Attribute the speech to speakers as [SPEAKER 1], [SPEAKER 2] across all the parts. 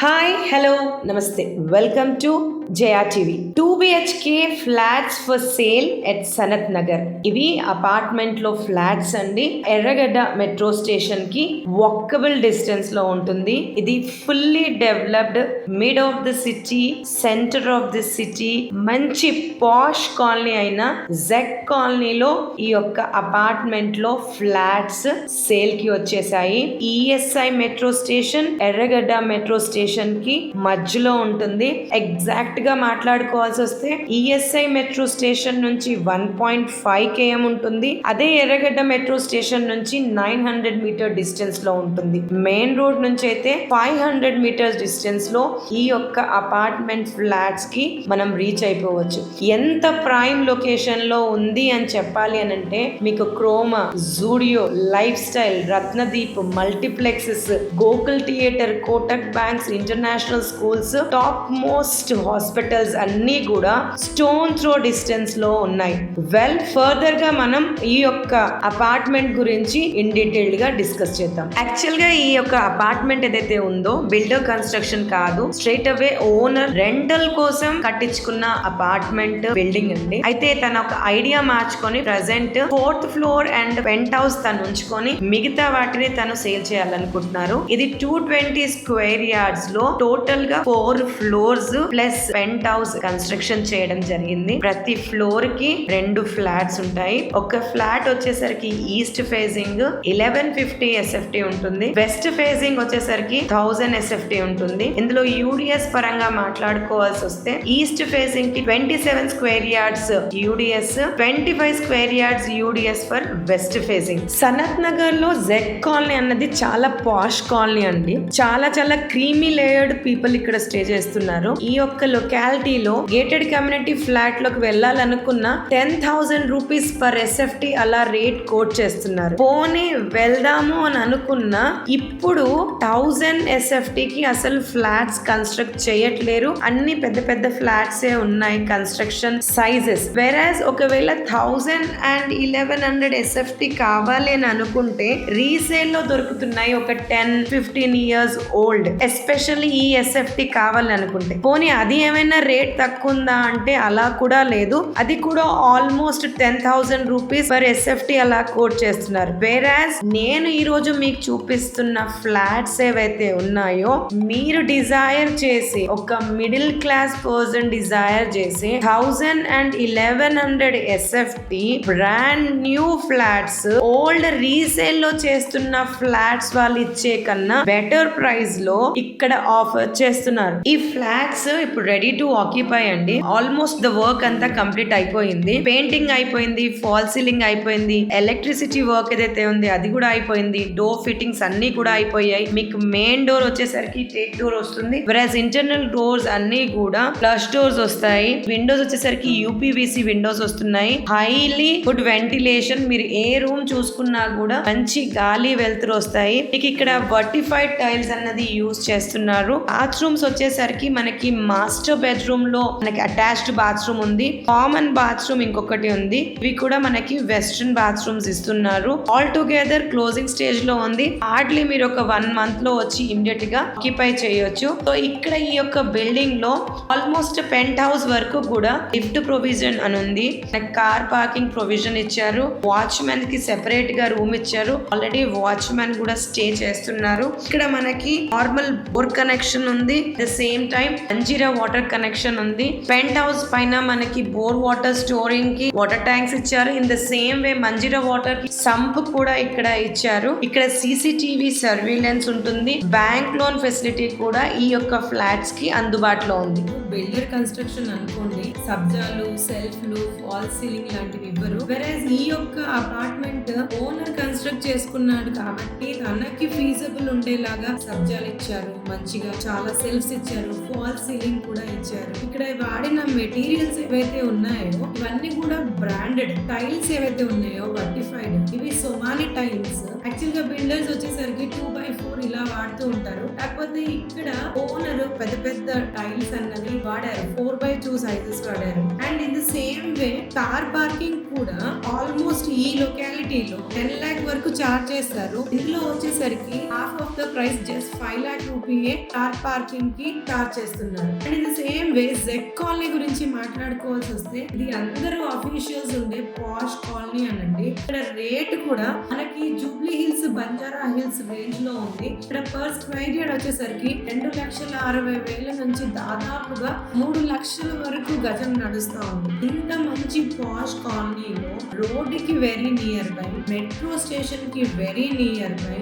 [SPEAKER 1] Hi hello నమస్తే welcome to Jaya TV. 2 BHK flats for sale at Sanath Nagar. ఇవి apartment లో flats అండి. ఎర్రగడ్డ మెట్రో స్టేషన్ కి వాకబుల్ డిస్టెన్స్ లో ఉంటుంది. ఇది fully developed, mid of the city, centre of the city, మంచి పాష్ కాలనీ అయిన జెడ్ కాలనీలో ఈ యొక్క అపార్ట్మెంట్ లో ఫ్లాట్స్ సేల్ కి వచ్చేసాయి. ఈఎస్ఐ మెట్రో స్టేషన్, ఎర్రగడ్డ మెట్రో స్టేషన్ కి మధ్యలో ఉంటుంది. ఎగ్జాక్ట్ గా మాట్లాడుకోవాల్సి వస్తే ఈఎస్ఐ మెట్రో స్టేషన్ నుంచి 1.5 km ఉంటుంది. అదే ఎర్రగడ్డ మెట్రో స్టేషన్ నుంచి 900 మీటర్ డిస్టెన్స్ లో ఉంటుంది. మెయిన్ రోడ్ నుంచి అయితే 500 మీటర్స్ డిస్టెన్స్ లో ఈ యొక్క అపార్ట్మెంట్ ఫ్లాట్స్ కి మనం రీచ్ అయిపోవచ్చు. ఎంత ప్రైమ్ లొకేషన్ లో ఉంది అని చెప్పాలి అని అంటే మీకు Croma, Zudio, life style, Ratnadeep, multiplexes, Gokul theatre, Kotak banks, international schools, top most hospitals అన్ని కూడా స్టోన్ త్రో డిస్టెన్స్ లో ఉన్నాయి. వెల్ ఫర్దర్ గా మనం ఈ యొక్క అపార్ట్మెంట్ గురించి ఇన్ డీటెయిల్డ్ గా డిస్కస్ చేద్దాం. యాక్చువల్ గా ఈ యొక్క అపార్ట్మెంట్ ఏదైతే ఉందో బిల్డర్ కన్స్ట్రక్షన్ కాదు, స్ట్రైట్ అవే ఓనర్ రెంటల్ కోసం కట్టించుకున్న అపార్ట్మెంట్ బిల్డింగ్ అండి. అయితే తన ఒక ఐడియా మార్చుకొని present 4th floor and penthouse తను ఉంచుకొని మిగతా వాటిని తను సేల్ చేయాలనుకుంటున్నారు. ఇది 220 స్క్వేర్ యార్డ్స్ లో టోటల్ గా 4 floors plus penthouse construction చేయడం జరిగింది. ప్రతి ఫ్లోర్ కి 2 ఫ్లాట్స్ ఉంటాయి. ఒక ఫ్లాట్ వచ్చేసరికి ఈస్ట్ ఫేసింగ్ 1150 SFT ఉంటుంది. వెస్ట్ ఫేసింగ్ వచ్చేసరికి 1000 SFT ఉంటుంది. ఇందులో యూడిఎస్ పరంగా మాట్లాడుకోవాల్సి వస్తే ఈస్ట్ ఫేసింగ్ కి 27 square yards UDS, 25 square yards UDS for west facing. Sanath Nagar లో జెడ్ కాలనీ అన్నది చాలా పాష్ కాలనీ అండి. చాలా చాలా క్రీమీ లేయర్డ్ పీపుల్ ఇక్కడ స్టే చేస్తున్నారు. ఈ యొక్క లొకాలిటీలో గేటెడ్ కమ్యూనిటీ ఫ్లాట్ లోకి వెళ్ళాలనుకున్న 10,000 రూపీస్ పర్ SFT అలా రేట్ కోట్ చేస్తున్నారు. పోనీ వెళ్దాము అని అనుకున్నా ఇప్పుడు 1000 SFT కి అసలు ఫ్లాట్స్ కన్స్ట్రక్ట్ చేయట్లేరు. అన్ని పెద్ద పెద్ద ఫ్లాట్స్ ఏ ఉన్నాయి కన్స్ట్రక్షన్ సైజెస్. వెరాజ్ ఒకవేళ 1000 and 1100 SFT కావాలి అని అనుకుంటే రీసేల్ లో దొరుకుతున్నాయి. ఒక 10-15 years ఓల్డ్, ఎస్పెషల్లీ ఈ SFT కావాలని అనుకుంటే. పోనీ అది ఏమైనా రేట్ తక్కువ ఉందా అంటే అలా కూడా లేదు. అది కూడా ఆల్మోస్ట్ 10,000 రూపీస్ పర్ SFT అలా కోట్ చేస్తున్నారు. వేరాజ్ నేను ఈ రోజు మీకు చూపిస్తున్న ఫ్లాట్స్ ఏవైతే ఉన్నాయో మీరు డిజైర్ చేసి ఒక మిడిల్ క్లాస్ పర్సన్ డిజైర్ చేసి 1000 and 1100 SFT brand new flats old resale లో చేస్తున్న ఫ్లాట్స్ వాళ్ళు ఇచ్చే కన్నా బెటర్ ప్రైస్ లో ఇక్కడ ఆఫర్ చేస్తున్నారు. ఈ ఫ్లాట్స్ ఇప్పుడు రెడీ టు ఆక్యుపై అండి. ఆల్మోస్ట్ ద వర్క్ అంతా కంప్లీట్ అయిపోయింది. పెయింటింగ్ అయిపోయింది, ఫాల్ సీలింగ్ అయిపోయింది, ఎలక్ట్రిసిటీ వర్క్ ఏదైతే ఉంది అది కూడా అయిపోయింది. డోర్ ఫిట్టింగ్స్ అన్ని కూడా అయిపోయాయి. మీకు మెయిన్ డోర్ వచ్చేసరికి టేక్ డోర్ వస్తుంది. వెరాజ్ ఇంటర్నల్ డోర్స్ అన్ని కూడా ఫ్లష్ డోర్స్ వస్తాయి. విండోస్ వచ్చేసరికి UPVC విండోస్ వస్తున్నాయి. Highly good ventilation. మీరు ఏ రూమ్ చూసుకున్నా కూడా మంచి గాలి వెలుతురు వస్తాయి. మీకు ఇక్కడ వర్టిఫైడ్ టైల్స్ అన్నది యూజ్ చేస్తున్నారు. బాత్రూమ్స్ వచ్చేసరికి మనకి మాస్టర్ బెడ్రూమ్ లో మనకి అటాచ్డ్ బాత్రూమ్ ఉంది, కామన్ బాత్రూమ్ ఇంకొకటి ఉంది. ఇవి కూడా మనకి వెస్ట్రన్ బాత్రూమ్స్ ఇస్తున్నారు. ఆల్ టుగెదర్ క్లోజింగ్ స్టేజ్ లో ఉంది. హార్డ్లీ మీరు ఒక 1 month లో వచ్చి ఇమిడియట్ గా ఆక్యుపై చేయొచ్చు. సో ఇక్కడ ఈ యొక్క బిల్డింగ్ లో ఆల్మోస్ట్ పెంట్ హౌస్ వరకు కూడా లిఫ్ట్ ప్రొవిజన్ అని ఉంది. కార్ పార్కింగ్ ప్రొవిజన్ ఇచ్చారు. వాచ్మెన్ కి సెపరేట్ గా రూమ్ ఇచ్చారు. ఆల్రెడీ వాచ్మెన్ కూడా స్టే చేస్తున్నారు. ఇక్కడ మనకి నార్మల్ బోర్ కనెక్షన్ ఉంది. The same time Manjira water connection ఉంది. పెంట్ హౌస్ పైన మనకి బోర్ వాటర్ స్టోరింగ్ కి వాటర్ ట్యాంక్స్ ఇచ్చారు. In the same way Manjira water కి సంప్ కూడా ఇక్కడ ఇచ్చారు. ఇక్కడ CCTV సర్వేలెన్స్ ఉంటుంది. బ్యాంక్ లోన్ ఫెసిలిటీ కూడా ఈ యొక్క ఫ్లాట్స్ కి అందుబాటులో ఉంది. బిల్డర్ కన్స్ట్రక్షన్ అనుకోండి, సబ్జాలు, సెల్ఫ్లు, ఫాల్ సీలింగ్ లాంటివి ఇవ్వరు. వెరాజ్ ఈ యొక్క అపార్ట్మెంట్ ఓనర్ కన్స్ట్రక్ట్ చేసుకున్నాడు కాబట్టి తనకి ఫీజబుల్ ఉండేలాగా సబ్జాలు ఇచ్చారు. మంచిగా చాలా సెల్ఫ్స్ ఇచ్చారు. ఫాల్ సీలింగ్ కూడా ఇచ్చారు. ఇక్కడ వాడిన మెటీరియల్స్ ఏవైతే ఉన్నాయో ఇవన్నీ కూడా బ్రాండెడ్. టైల్స్ ఏవైతే ఉన్నాయో వర్టిఫైడ్. ఇవి సోమాలి టైల్స్. యాక్చువల్ గా బిల్డర్స్ వచ్చేసరికి 2x4 ఇలా వాడుతూ ఉంటారు. కాకపోతే ఇక్కడ ఓనర్ పెద్ద పెద్ద టైల్స్ అన్నవి
[SPEAKER 2] వాడారు, 4x2 సైజెస్ వాడారు. And in the same way car parking కూడా ఆల్మోస్ట్ ఈ లొకాలిటీలో 10 lakh వరకు చార్జ్ చేస్తారు. ఇందులో వచ్చేసరికి half of the price just 5 lakh రూపీయే కార్ పార్కింగ్ కి చార్జ్ చేస్తున్నారు. And in the same way Z colony గురించి మాట్లాడుకోవాల్సి వస్తే ఇది అందరూ అఫీషియల్స్ ఉండే పాష్ కాలనీ అనండి. ఇక్కడ రేట్ కూడా మనకి Jubilee hills, Banjara hills range లో ఉంది. ఇక్కడ పర్ స్క్వేర్ యార్డ్ వచ్చేసరికి 2,60,000 నుంచి దాదాపుగా 3 లక్షల వరకు గజం నడుస్తా ఉంది. ఇంత మంచి పాష్ కాలనీలో రోడ్డుకి very near by, metro station కి వెరీ నియర్ బై,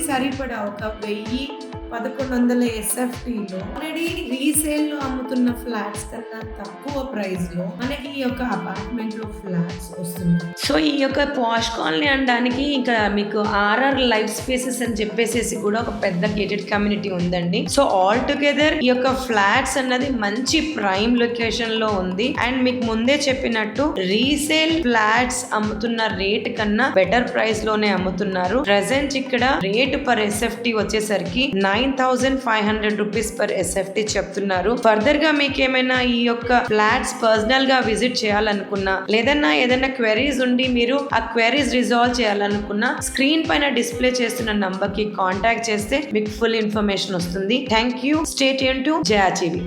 [SPEAKER 2] సరిపడా ఒక 1,000-1,100 SFT లో ఆల్రెడీ రీసేల్ లో అమ్ముతున్న ఫ్లాట్స్ కన్నా తక్కువ ప్రైస్ లో మనకి ఈ యొక్క అపార్ట్మెంట్ లో ఫ్లాట్స్ వస్తున్నాయి.
[SPEAKER 1] సో ఈ యొక్క పాష్ కాలనీ అనడానికి ఇంకా మీకు ఆర్ఆర్ లైఫ్ స్పేసెస్ అని చెప్పేసి కూడా ఒక పెద్ద గేటెడ్ కమ్యూనిటీ ఉందండి. సో ఆల్ టుగెదర్ ఈ యొక్క ఫ్లాట్స్ అన్నది మంచి ప్రైమ్ లొకేషన్ లో ఉంది. అండ్ మీకు ముందే చెప్పినట్టు రీసేల్ ఫ్లాట్స్ అమ్ముతున్న రేట్ కన్నా బెటర్ ప్రైస్ లోనే అమ్ముతున్నారు. ప్రెసెంట్ ఇక్కడ రేట్ పర్ SFT వచ్చేసరికి 9,500 రూపీస్ పర్ SFT చెప్తున్నారు. ఫర్దర్ గా మీకు ఏమైనా ఈ యొక్క ఫ్లాట్స్ పర్సనల్ గా విజిట్ చేయాలనుకున్నా, లేదన్నా ఏదైనా క్వెరీస్ ఉండి మీరు ఆ క్వెరీస్ రిజాల్వ్ చేయాలనుకున్నా, స్క్రీన్ పైన డిస్ప్లే చేస్తున్న నంబర్ కి కాంటాక్ట్ చేస్తే మీకు ఫుల్ ఇన్ఫర్మేషన్ వస్తుంది. Thank you. Stay tune to Jaya TV.